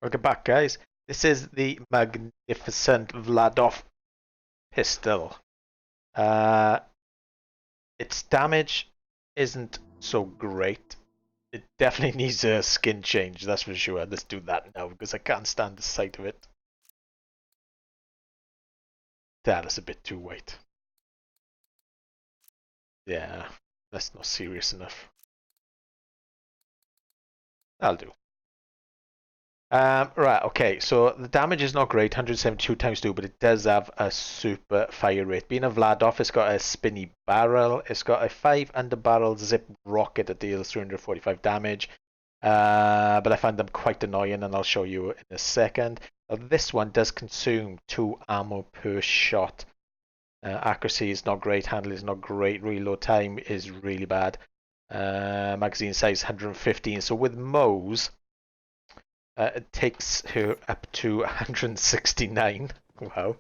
Welcome back, guys. This is the magnificent Vladov pistol. Uh, its damage isn't so great. It definitely needs a skin change, that's for sure. Let's do that now because I can't stand the sight of it. That is a bit too white. Yeah, that's not serious enough. That'll do. Right, okay, so the damage is not great, 172 times 2, but it does have a super fire rate. Being a Vladov, it's got a spinny barrel, it's got a 5 underbarrel zip rocket that deals 345 damage, but I find them quite annoying, and I'll show you in a second. Now, this one does consume 2 ammo per shot. Accuracy is not great, handling is not great, reload time is really bad. Magazine size 115, so with Moze, it takes her up to 169. Wow.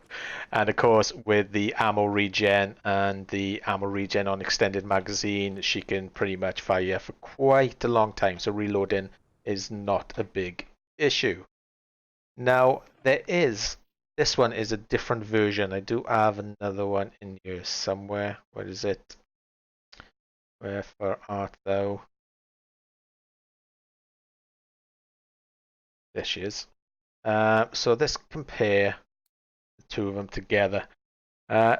And of course, with the ammo regen and the ammo regen on extended magazine, she can pretty much fire for quite a long time. So reloading is not a big issue. Now, this one is a different version. I do have another one in here somewhere. Where is it? Wherefore art thou? There she is. So let's compare the two of them together.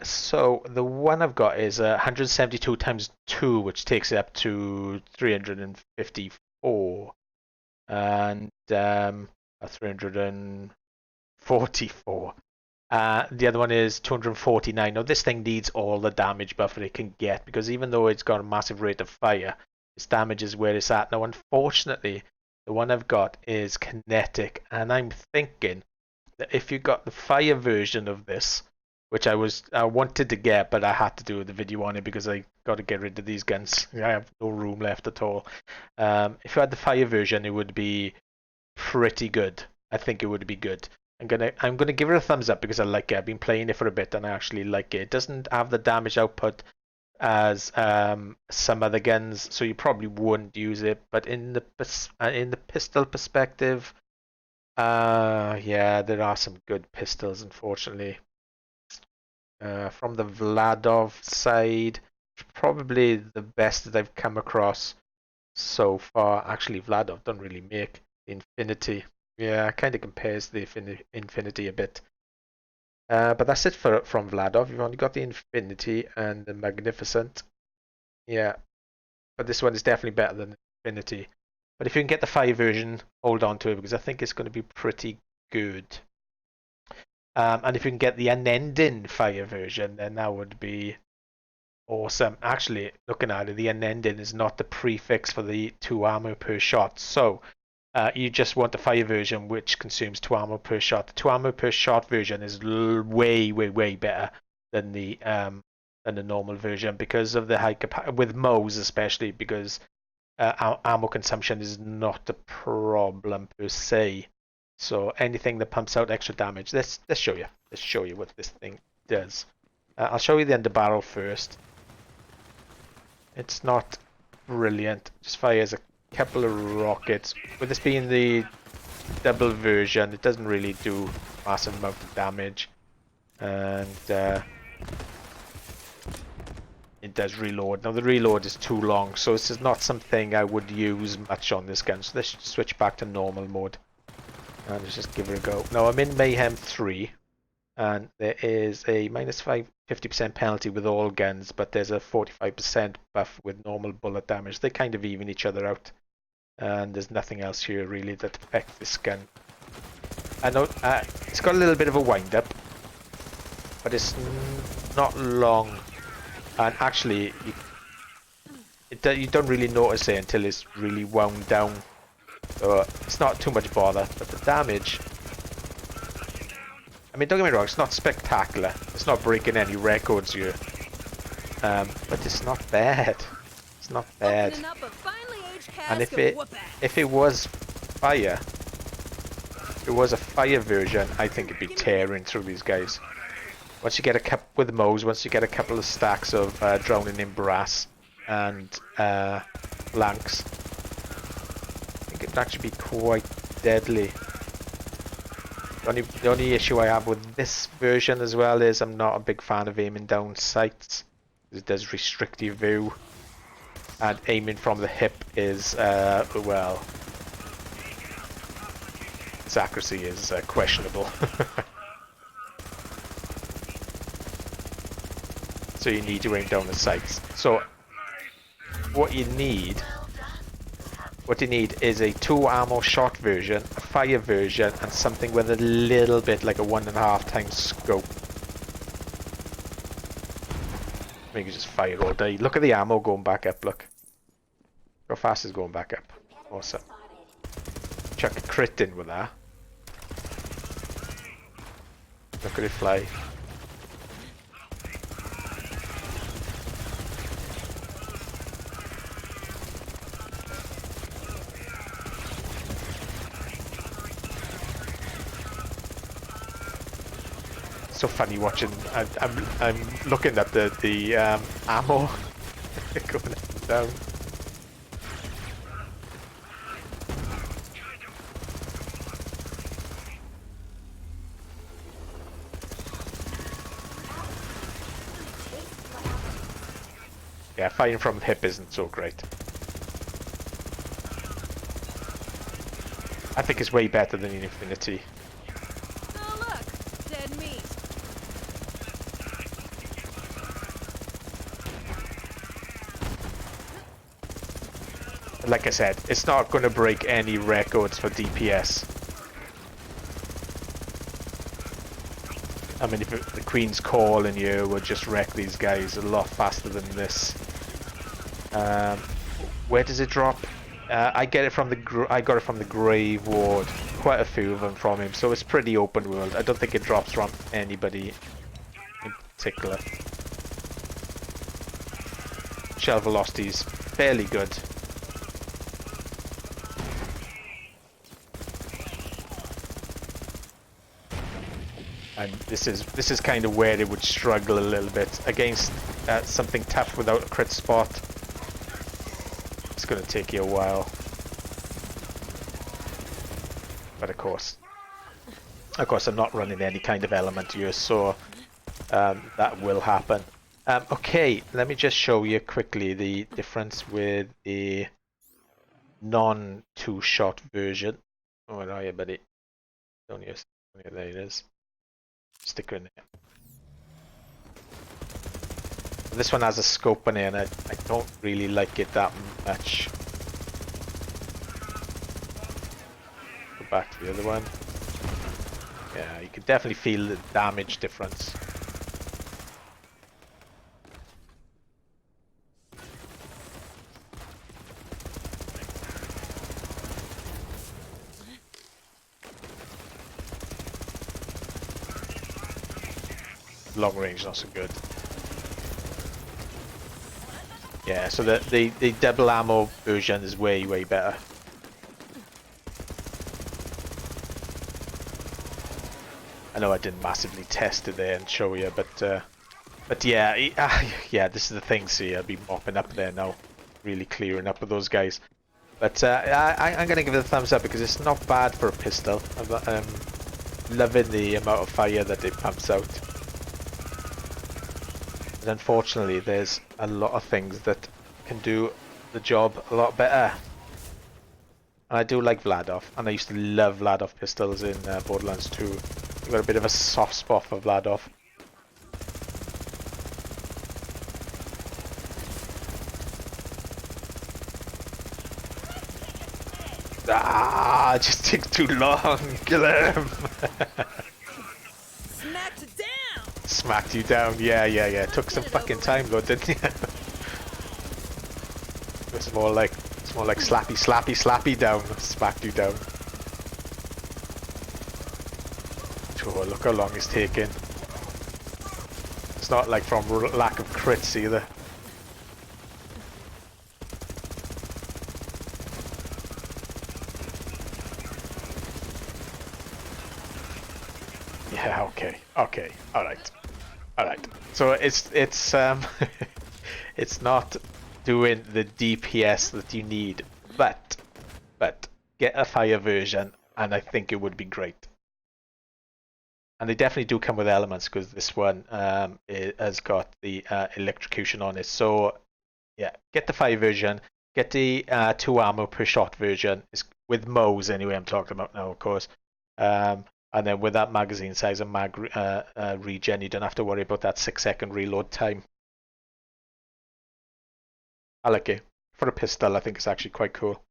So the one I've got is 172 times 2, which takes it up to 354, and 344. The other one is 249. Now this thing needs all the damage buffer it can get, because even though it's got a massive rate of fire, its damage is where it's at. Now unfortunately, the one I've got is kinetic, and I'm thinking that if you got the fire version of this, which I wanted to get, but I had to do the video on it because I got to get rid of these guns. I have no room left at all. If you had the fire version, it would be pretty good. I think it would be good. I'm gonna give it a thumbs up because I like it. I've been playing it for a bit and I actually like it. It doesn't have the damage output as some other guns, so you probably wouldn't use it. But in the pistol perspective, yeah, there are some good pistols, unfortunately. From the Vladov side, probably the best that I've come across so far. Actually, Vladov don't really make the Infinity. Yeah, kind of compares the Infinity a bit. But that's it from Vladov. You've only got the Infinity and the Magnificent. Yeah, but this one is definitely better than Infinity. But if you can get the Fire version, hold on to it because I think it's going to be pretty good. And if you can get the unending Fire version, then that would be awesome. Actually, looking at it, the unending is not the prefix for the 2 ammo per shot. So you just want the fire version, which consumes 2 ammo per shot. The 2 ammo per shot version is way, way, way better than the normal version because of the high capacity with Moze, especially because ammo consumption is not a problem per se. So anything that pumps out extra damage. Let's show you. Let's show you what this thing does. I'll show you the underbarrel first. It's not brilliant. Just fires a couple of rockets. With this being the double version, it doesn't really do massive amount of damage, and it does reload. Now the reload is too long, so this is not something I would use much on this gun. So let's switch back to normal mode and let's just give it a go. Now I'm in Mayhem 3, and there is a minus 50% penalty with all guns, but there's a 45% buff with normal bullet damage. They kind of even each other out. And there's nothing else here really that affects this gun. I know it's got a little bit of a wind up, but it's not long. And actually, you don't really notice it until it's really wound down. So it's not too much bother. But the damage, I mean, don't get me wrong, it's not spectacular. It's not breaking any records here, but it's not bad. It's not bad. And if it was fire, if it was a fire version, I think it'd be tearing through these guys. Once you get a couple with Moze, once you get a couple of stacks of drowning in brass and blanks, I think it'd actually be quite deadly. The only issue I have with this version as well is I'm not a big fan of aiming down sights. It does restrict your view. And aiming from the hip is, well, its accuracy is questionable. So you need to aim down the sights. So what you need is a 2 ammo shot version, a fire version, and something with a little bit like a 1.5 times scope. You can just fire all day. Look at the ammo going back up, look. How fast is going back up? Awesome. Chuck a crit in with that. Look at it fly. So funny watching. I'm looking at the ammo going up and down. Yeah, firing from the hip isn't so great. I think it's way better than in Infinity. Oh look, dead meat. Like I said, it's not going to break any records for DPS. I mean, if the Queen's Call and you would just wreck these guys a lot faster than this. Where does it drop? I got it from the Grave Ward. Quite a few of them from him, so it's pretty open world. I don't think it drops from anybody in particular. Shell velocity is fairly good. And this is kind of where it would struggle a little bit against something tough without a crit spot. It's going to take you a while, but of course I'm not running any kind of element here, so that will happen. Okay, let me just show you quickly the difference with the non 2-shot version. Oh, where are you, buddy? Don't you? There it is. Sticker in there. This one has a scope in it, and I don't really like it that much. Go back to the other one. Yeah, you can definitely feel the damage difference. Long range not so good. Yeah, so the double ammo version is way better. I know I didn't massively test it there and show you, but yeah, yeah, this is the thing. See, I'll be mopping up there now, really clearing up with those guys. But I'm gonna give it a thumbs up because it's not bad for a pistol. I'm loving the amount of fire that it pumps out. And unfortunately, there's a lot of things that can do the job a lot better. And I do like Vladov, and I used to love Vladov pistols in Borderlands 2. I've got a bit of a soft spot for Vladov. Ah, it just takes too long. Kill him. Smacked down. Smacked you down. Yeah. Took some fucking time though, didn't you? It's more like slappy down. Smacked you down. Oh, look how long it's taking. It's not like from lack of crits either. Yeah, okay, alright. So it's it's not doing the DPS that you need, but get a fire version and I think it would be great. And they definitely do come with elements because this one has got the electrocution on it. So yeah, get the 5 version, get the 2 ammo per shot version. It's with Moze anyway. I'm talking about now, of course. And then with that magazine size and mag regen, you don't have to worry about that 6-second reload time. I like it. For a pistol, I think it's actually quite cool.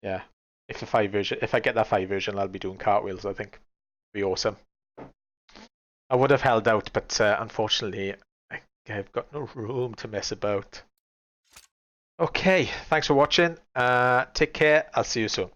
Yeah. If I get that 5 version, I'll be doing cartwheels, I think. Be awesome. I would have held out, but unfortunately, I've got no room to mess about. Okay, thanks for watching. Take care. I'll see you soon.